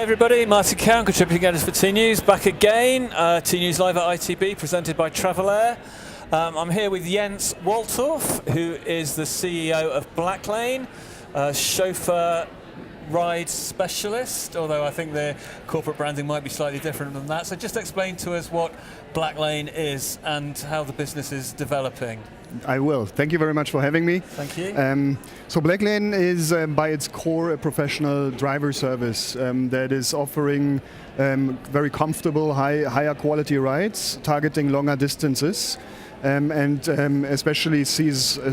everybody, Martin Cowen, contributing editor for tnoooz, back again. tnoozLIVE at ITB, presented by Travelair. I'm here with Jens Wohltorf, who is the CEO of Blacklane, chauffeur ride specialist, although I think the corporate branding might be slightly different than that. So just explain to us what Blacklane is and how the business is developing. I will. Thank you very much for having me. Thank you. So Blacklane is by its core a professional driver service that is offering very comfortable, higher quality rides, targeting longer distances. Especially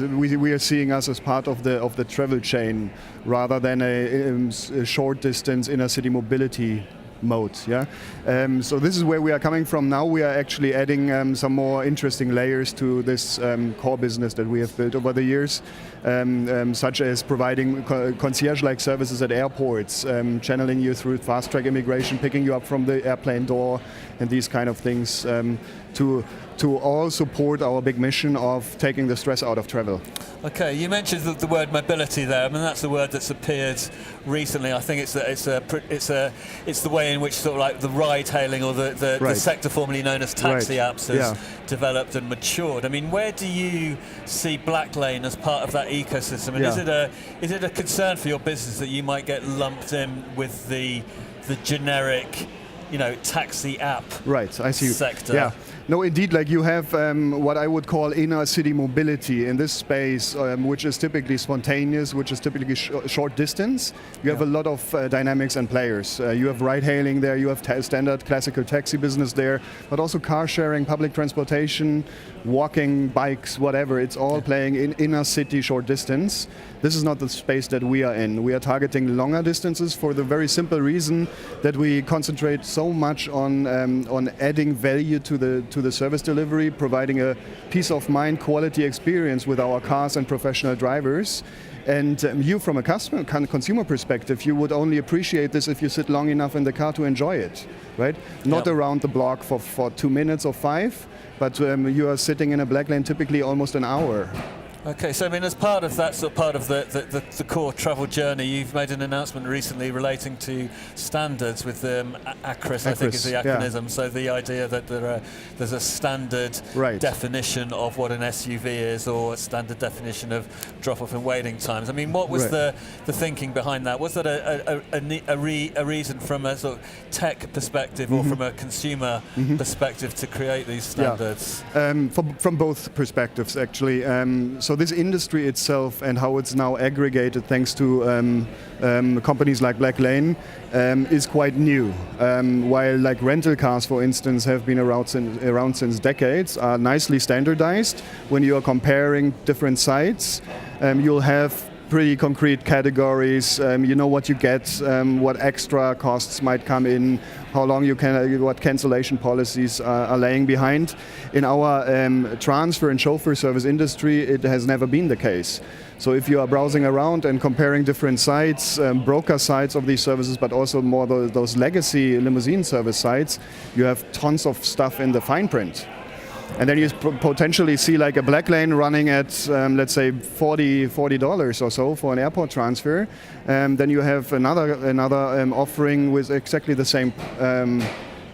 we are seeing us as part of the travel chain rather than a short distance inner city mobility mode. Yeah. So this is where we are coming from now. We are actually adding some more interesting layers to this core business that we have built over the years, such as providing concierge-like services at airports, channeling you through fast-track immigration, picking you up from the airplane door, and these kind of things to all support our big mission of taking the stress out of travel. Okay, you mentioned the word mobility there. I mean, that's a word that's appeared recently. I think it's the way in which sort of like the ride-hailing or the sector formerly known as taxi apps has developed and matured. I mean, where do you see Blacklane as part of that ecosystem? And is it a concern for your business that you might get lumped in with the generic, taxi app sector? Yeah. No, indeed, like you have what I would call inner city mobility in this space, which is typically spontaneous, which is typically short distance. You have a lot of dynamics and players. You have ride-hailing there, you have standard classical taxi business there, but also car sharing, public transportation, walking, bikes, whatever. It's all playing in inner city short distance. This is not the space that we are in. We are targeting longer distances for the very simple reason that we concentrate so much on adding value to the service delivery, providing a peace of mind quality experience with our cars and professional drivers. And you, from a consumer perspective, you would only appreciate this if you sit long enough in the car to enjoy it, right? Not around the block for 2 minutes or 5, but you are sitting in a Blacklane typically almost an hour. Okay, so I mean, as part of that, sort of part of the core travel journey, you've made an announcement recently relating to standards with ACRIS, I think is the acronym. Yeah. So the idea that there's a standard definition of what an SUV is, or a standard definition of drop-off and waiting times. I mean, what was the thinking behind that? Was that a reason from a sort of tech perspective or from a consumer perspective to create these standards? Yeah. From both perspectives, actually. So this industry itself and how it's now aggregated thanks to companies like Blacklane is quite new. While like rental cars, for instance, have been around since decades, are nicely standardized. When you are comparing different sites, you'll have pretty concrete categories. You know what you get, what extra costs might come in, how long you can, what cancellation policies are laying behind. In our transfer and chauffeur service industry, it has never been the case. So if you are browsing around and comparing different sites, broker sites of these services, but also more those legacy limousine service sites, you have tons of stuff in the fine print. And then you potentially see like a Blacklane running at, let's say, $40 or so for an airport transfer. Then you have another offering with exactly the same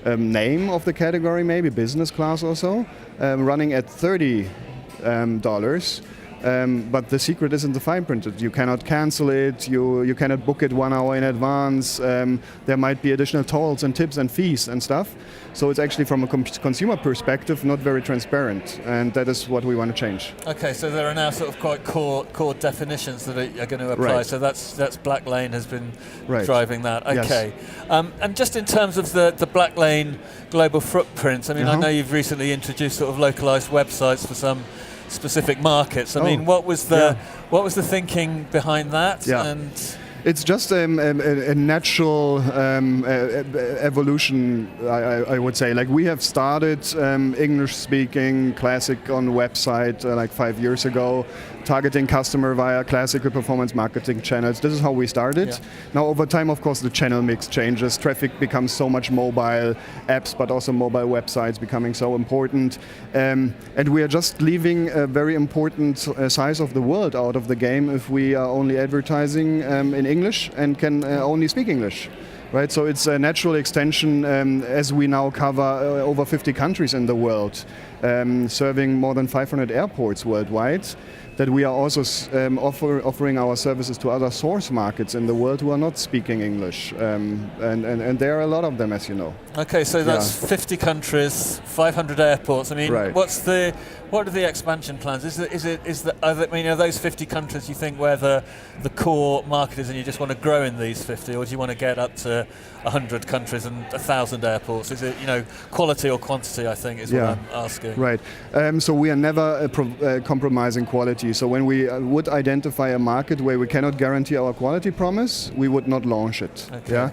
name of the category, maybe business class or so, running at $30. But the secret is in the fine print. You cannot cancel it, you cannot book it 1 hour in advance, there might be additional tolls and tips and fees and stuff. So it's actually from a consumer perspective not very transparent, and that is what we want to change. Okay, so there are now sort of quite core definitions that are going to apply, so that's Blacklane has been driving that. Okay, yes. And just in terms of the Blacklane global footprint, I mean, I know you've recently introduced sort of localized websites for some specific markets. I mean, what was the thinking behind that? Yeah. And it's just a natural evolution, I would say. Like we have started English-speaking classic on website like 5 years ago, targeting customer via classical performance marketing channels. This is how we started. Yeah. Now over time, of course, the channel mix changes. Traffic becomes so much mobile apps, but also mobile websites becoming so important. And we are just leaving a very important size of the world out of the game if we are only advertising in English and can only speak English. right? So it's a natural extension as we now cover over 50 countries in the world, serving more than 500 airports worldwide, that we are also offering our services to other source markets in the world who are not speaking English. And there are a lot of them, as you know. Okay, so that's 50 countries, 500 airports. I mean, right. what are the expansion plans? Are those 50 countries you think where the core market is and you just want to grow in these 50, or do you want to get up to 100 countries and 1,000 airports? Is it, quality or quantity, I think, is what I'm asking. Right. So we are never compromising quality. So when we would identify a market where we cannot guarantee our quality promise, we would not launch it. Okay. Yeah.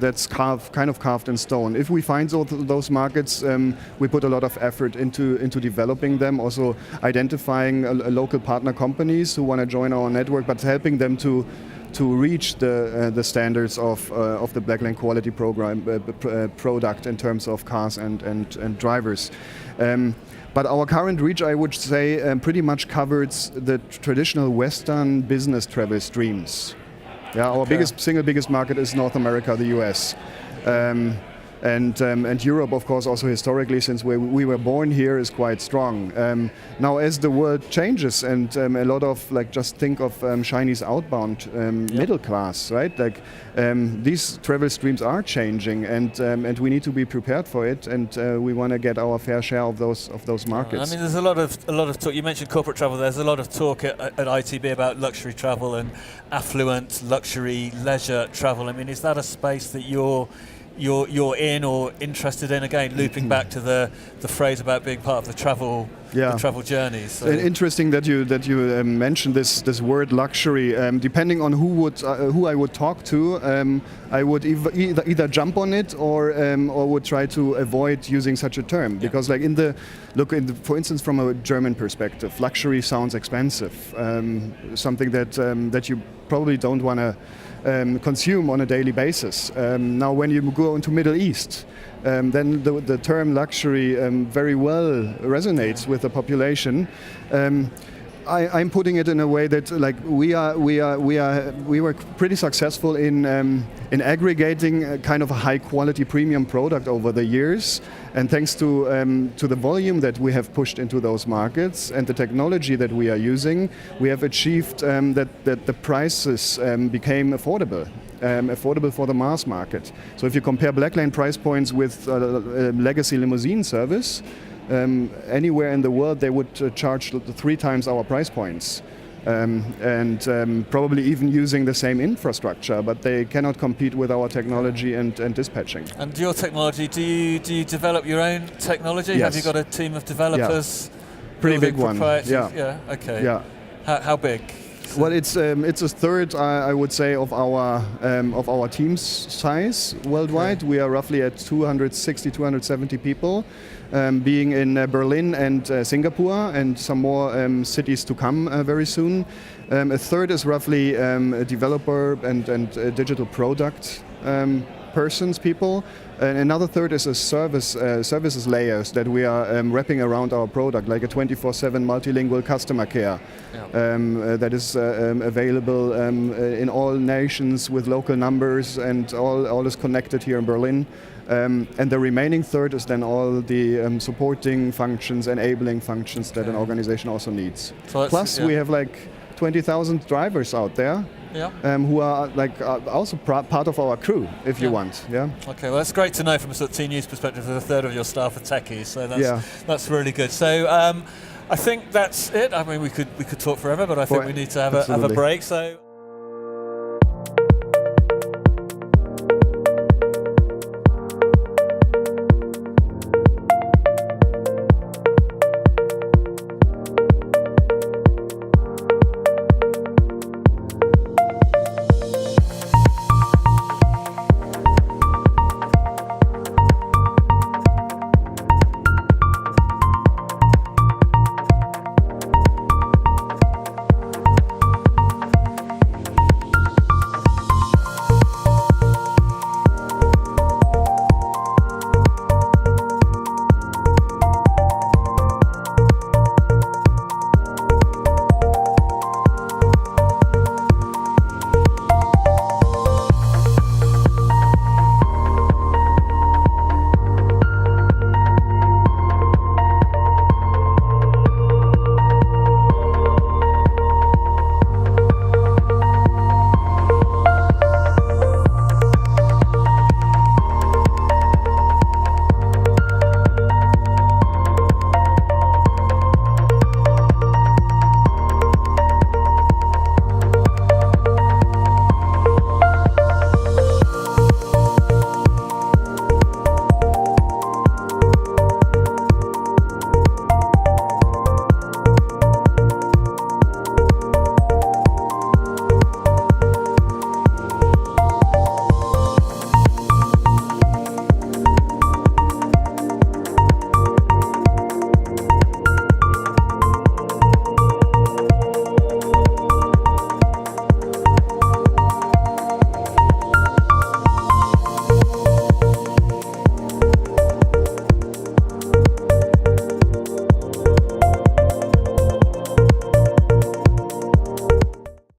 That's kind of carved in stone. If we find those markets, we put a lot of effort into developing them, also identifying local partner companies who want to join our network, but helping them to reach the standards of the Blacklane quality program product in terms of cars and drivers. But our current reach, I would say, pretty much covers the traditional Western business travel streams. Yeah, our single biggest market is North America, the US. And Europe, of course, also historically, since we were born here, is quite strong. Now, as the world changes, and a lot of, just think of Chinese outbound middle class, right? These travel streams are changing, and we need to be prepared for it, and we want to get our fair share of those markets. I mean, there's a lot of talk. You mentioned corporate travel. There's a lot of talk at ITB about luxury travel and affluent luxury leisure travel. I mean, is that a space that you're in or interested in? Again, looping back to the phrase about being part of the travel journey. So. Interesting that you mentioned this word luxury. Depending on who I would talk to, I would either jump on it or would try to avoid using such a term, because for instance, from a German perspective, luxury sounds expensive, something that you probably don't want to consume on a daily basis. Now, when you go into Middle East, then the term luxury very well resonates with the population. I'm putting it in a way that we were pretty successful in aggregating a kind of a high quality premium product over the years, and thanks to the volume that we have pushed into those markets and the technology that we are using, we have achieved that the prices became affordable. Affordable for the mass market. So if you compare Blacklane price points with legacy limousine service, anywhere in the world they would charge 3 times our price points. And probably even using the same infrastructure, but they cannot compete with our technology and dispatching. And your technology, do you develop your own technology? Yes. Have you got a team of developers? Yeah. Pretty big one. Yeah. Okay. Yeah. How big? Well, it's a third, I would say, of our team's size worldwide. Okay. We are roughly at 260, 270 people, being in Berlin and Singapore, and some more cities to come very soon. A third is roughly a developer and digital product people. And another third is a services layers that we are wrapping around our product, like a 24/7 multilingual customer care that is available in all nations with local numbers, and all is connected here in Berlin. And the remaining third is then all the supporting functions, enabling functions that an organization also needs. So plus, we have 20,000 drivers out there. Who are also part of our crew, if you want. Yeah. Okay. Well, that's great to know from a sort of tnoooz perspective that a third of your staff are techies. So that's really good. So I think that's it. I mean, we could talk forever, but I think we need to have a break. So.